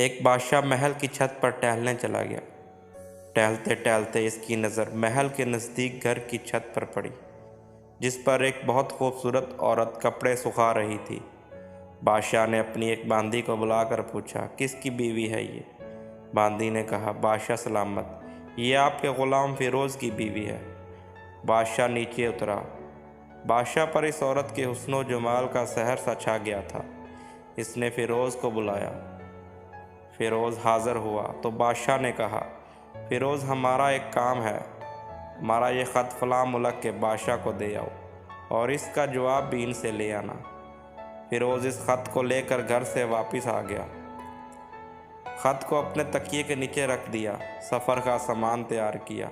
ایک بادشاہ محل کی چھت پر ٹہلنے چلا گیا۔ ٹہلتے ٹہلتے اس کی نظر محل کے نزدیک گھر کی چھت پر پڑی، جس پر ایک بہت خوبصورت عورت کپڑے سکھا رہی تھی۔ بادشاہ نے اپنی ایک باندی کو بلا کر پوچھا، کس کی بیوی ہے یہ؟ باندی نے کہا، بادشاہ سلامت، یہ آپ کے غلام فیروز کی بیوی ہے۔ بادشاہ نیچے اترا۔ بادشاہ پر اس عورت کے حسن و جمال کا سحر سا چھا گیا تھا۔ اس نے فیروز کو بلایا۔ فیروز حاضر ہوا تو بادشاہ نے کہا، فیروز، ہمارا ایک کام ہے، ہمارا یہ خط فلاں ملک کے بادشاہ کو دے آؤ اور اس کا جواب بھی ان سے لے آنا۔ فیروز اس خط کو لے کر گھر سے واپس آ گیا۔ خط کو اپنے تکیے کے نیچے رکھ دیا، سفر کا سامان تیار کیا،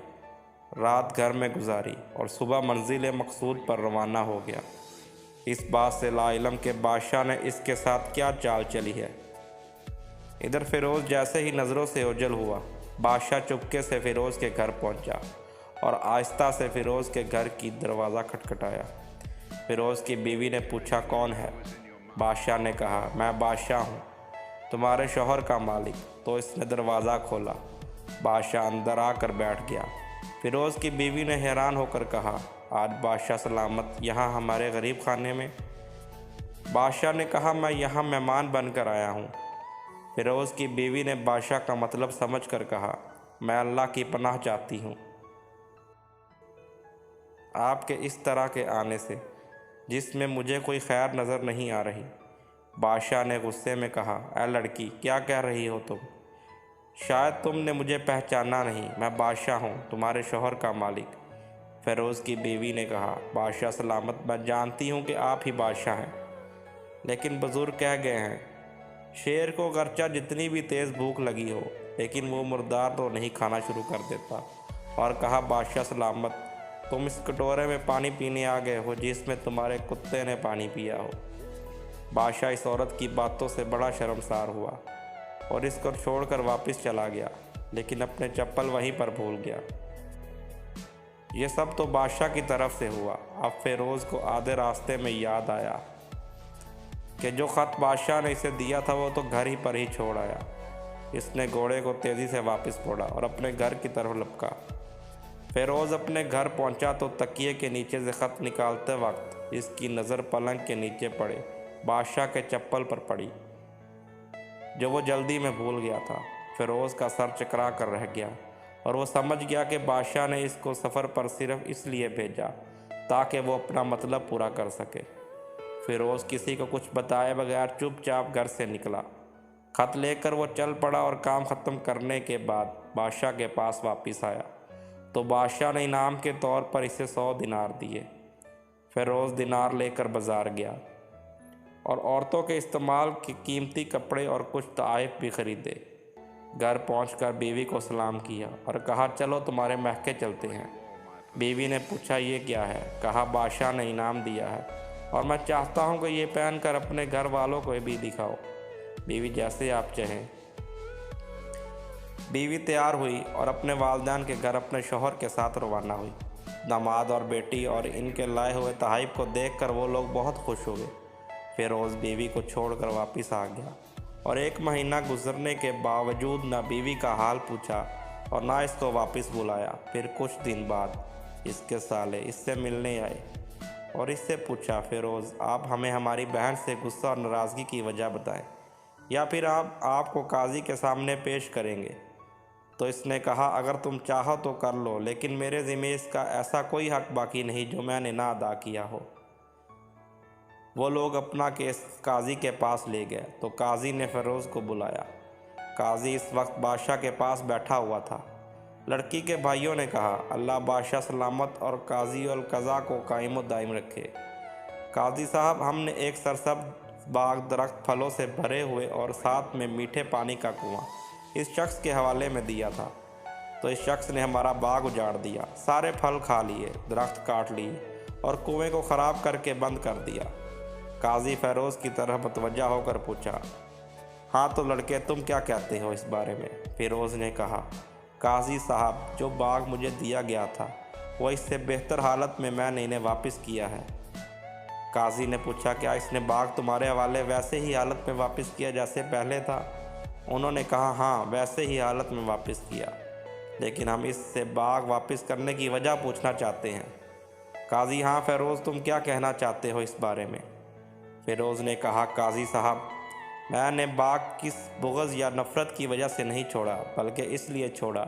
رات گھر میں گزاری اور صبح منزل مقصود پر روانہ ہو گیا۔ اس بات سے لا علم کہ بادشاہ نے اس کے ساتھ کیا چال چلی ہے۔ ادھر فیروز جیسے ہی نظروں سے اوجھل ہوا، بادشاہ چپکے سے فیروز کے گھر پہنچا اور آہستہ سے فیروز کے گھر کی دروازہ کھٹکھٹایا۔ فیروز کی بیوی نے پوچھا، کون ہے؟ بادشاہ نے کہا، میں بادشاہ ہوں، تمہارے شوہر کا مالک۔ تو اس نے دروازہ کھولا۔ بادشاہ اندر آ کر بیٹھ گیا۔ فیروز کی بیوی نے حیران ہو کر کہا، آج بادشاہ سلامت یہاں ہمارے غریب خانے میں؟ بادشاہ نے کہا، میں یہاں مہمان بن کر آیا ہوں۔ فیروز کی بیوی نے بادشاہ کا مطلب سمجھ کر کہا، میں اللہ کی پناہ چاہتی ہوں آپ کے اس طرح کے آنے سے، جس میں مجھے کوئی خیر نظر نہیں آ رہی۔ بادشاہ نے غصے میں کہا، اے لڑکی، کیا کہہ رہی ہو تم؟ شاید تم نے مجھے پہچانا نہیں، میں بادشاہ ہوں، تمہارے شوہر کا مالک۔ فیروز کی بیوی نے کہا، بادشاہ سلامت، میں جانتی ہوں کہ آپ ہی بادشاہ ہیں، لیکن بزرگ کہہ گئے ہیں، شیر کو گرچہ جتنی بھی تیز بھوک لگی ہو لیکن وہ مردار تو نہیں کھانا شروع کر دیتا۔ اور کہا، بادشاہ سلامت، تم اس کٹورے میں پانی پینے آ گئے ہو جس میں تمہارے کتے نے پانی پیا ہو۔ بادشاہ اس عورت کی باتوں سے بڑا شرمسار ہوا اور اس کو چھوڑ کر واپس چلا گیا، لیکن اپنے چپل وہیں پر بھول گیا۔ یہ سب تو بادشاہ کی طرف سے ہوا۔ اب فیروز کو آدھے راستے میں یاد آیا کہ جو خط بادشاہ نے اسے دیا تھا وہ تو گھر ہی پر ہی چھوڑ آیا۔ اس نے گھوڑے کو تیزی سے واپس موڑا اور اپنے گھر کی طرف لپکا۔ فیروز اپنے گھر پہنچا تو تکیے کے نیچے سے خط نکالتے وقت اس کی نظر پلنگ کے نیچے پڑے بادشاہ کے چپل پر پڑی، جو وہ جلدی میں بھول گیا تھا۔ فیروز کا سر چکرا کر رہ گیا اور وہ سمجھ گیا کہ بادشاہ نے اس کو سفر پر صرف اس لیے بھیجا تاکہ وہ اپنا مطلب پورا کر سکے۔ فیروز کسی کو کچھ بتائے بغیر چپ چاپ گھر سے نکلا۔ خط لے کر وہ چل پڑا اور کام ختم کرنے کے بعد بادشاہ کے پاس واپس آیا تو بادشاہ نے انعام کے طور پر اسے 100 دینار دیے۔ فیروز دینار لے کر بازار گیا اور عورتوں کے استعمال کے قیمتی کپڑے اور کچھ تحائف بھی خریدے۔ گھر پہنچ کر بیوی کو سلام کیا اور کہا، چلو تمہارے مہکے چلتے ہیں۔ بیوی نے پوچھا، یہ کیا ہے؟ کہا، بادشاہ نے انعام دیا ہے اور میں چاہتا ہوں کہ یہ پہن کر اپنے گھر والوں کو بھی دکھاؤ۔ بیوی، جیسے آپ چاہیں۔ بیوی تیار ہوئی اور اپنے والدین کے گھر اپنے شوہر کے ساتھ روانہ ہوئی۔ داماد اور بیٹی اور ان کے لائے ہوئے تحائف کو دیکھ کر وہ لوگ بہت خوش ہوئے۔ فیروز بیوی کو چھوڑ کر واپس آ گیا اور 1 مہینہ گزرنے کے باوجود نہ بیوی کا حال پوچھا اور نہ اس کو واپس بلایا۔ پھر کچھ دن بعد اس کے سالے اس سے ملنے آئے اور اس سے پوچھا، فیروز، آپ ہمیں ہماری بہن سے غصہ اور ناراضگی کی وجہ بتائیں یا پھر آپ کو قاضی کے سامنے پیش کریں گے۔ تو اس نے کہا، اگر تم چاہو تو کر لو، لیکن میرے ذمہ اس کا ایسا کوئی حق باقی نہیں جو میں نے نہ ادا کیا ہو۔ وہ لوگ اپنا کیس قاضی کے پاس لے گئے تو قاضی نے فیروز کو بلایا۔ قاضی اس وقت بادشاہ کے پاس بیٹھا ہوا تھا۔ لڑکی کے بھائیوں نے کہا، اللہ بادشاہ سلامت اور قاضی القضا کو قائم و دائم رکھے۔ قاضی صاحب، ہم نے ایک سرسبز باغ، درخت پھلوں سے بھرے ہوئے اور ساتھ میں میٹھے پانی کا کنواں اس شخص کے حوالے میں دیا تھا، تو اس شخص نے ہمارا باغ اجاڑ دیا، سارے پھل کھا لیے، درخت کاٹ لیے اور کنویں کو خراب کر کے بند کر دیا۔ قاضی فیروز کی طرف متوجہ ہو کر پوچھا، ہاں تو لڑکے، تم کیا کہتے ہو اس بارے میں؟ فیروز نے کہا، قاضی صاحب، جو باغ مجھے دیا گیا تھا وہ اس سے بہتر حالت میں نے انہیں واپس کیا ہے۔ قاضی نے پوچھا، کیا اس نے باغ تمہارے حوالے ویسے ہی حالت میں واپس کیا جیسے پہلے تھا؟ انہوں نے کہا ہاں ویسے ہی حالت میں واپس کیا، لیکن ہم اس سے باغ واپس کرنے کی وجہ پوچھنا چاہتے ہیں۔ قاضی ہاں فیروز تم کیا کہنا چاہتے ہو اس بارے میں؟ فیروز نے کہا قاضی صاحب میں نے باغ کس بغض یا نفرت کی وجہ سے نہیں چھوڑا، بلکہ اس لیے چھوڑا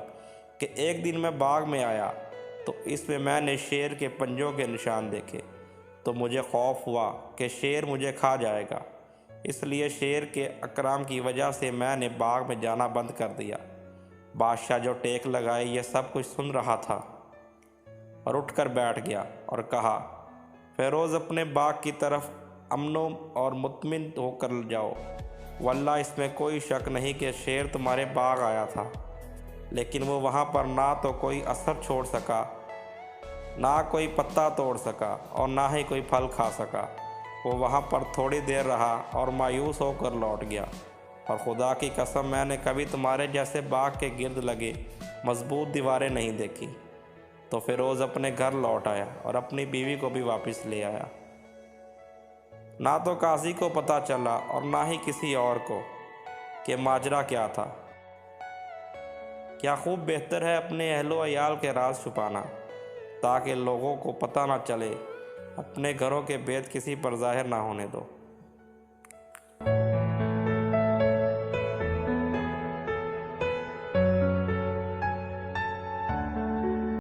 کہ ایک دن میں باغ میں آیا تو اس میں نے شیر کے پنجوں کے نشان دیکھے، تو مجھے خوف ہوا کہ شیر مجھے کھا جائے گا، اس لیے شیر کے اکرام کی وجہ سے میں نے باغ میں جانا بند کر دیا۔ بادشاہ جو ٹیک لگائے یہ سب کچھ سن رہا تھا اور اٹھ کر بیٹھ گیا اور کہا فیروز اپنے باغ کی طرف امن اور مطمئن ہو کر جاؤ، واللہ اس میں کوئی شک نہیں کہ شیر تمہارے باغ آیا تھا، لیکن وہ وہاں پر نہ تو کوئی اثر چھوڑ سکا، نہ کوئی پتا توڑ سکا اور نہ ہی کوئی پھل کھا سکا۔ وہ وہاں پر تھوڑی دیر رہا اور مایوس ہو کر لوٹ گیا، اور خدا کی قسم میں نے کبھی تمہارے جیسے باغ کے گرد لگے مضبوط دیواریں نہیں دیکھی۔ تو فیروز اپنے گھر لوٹ آیا اور اپنی بیوی کو بھی واپس لے آیا۔ نہ تو قاضی کو پتہ چلا اور نہ ہی کسی اور کو کہ ماجرا کیا تھا۔ کیا خوب بہتر ہے اپنے اہل و عیال کے راز چھپانا تاکہ لوگوں کو پتہ نہ چلے، اپنے گھروں کے بید کسی پر ظاہر نہ ہونے دو۔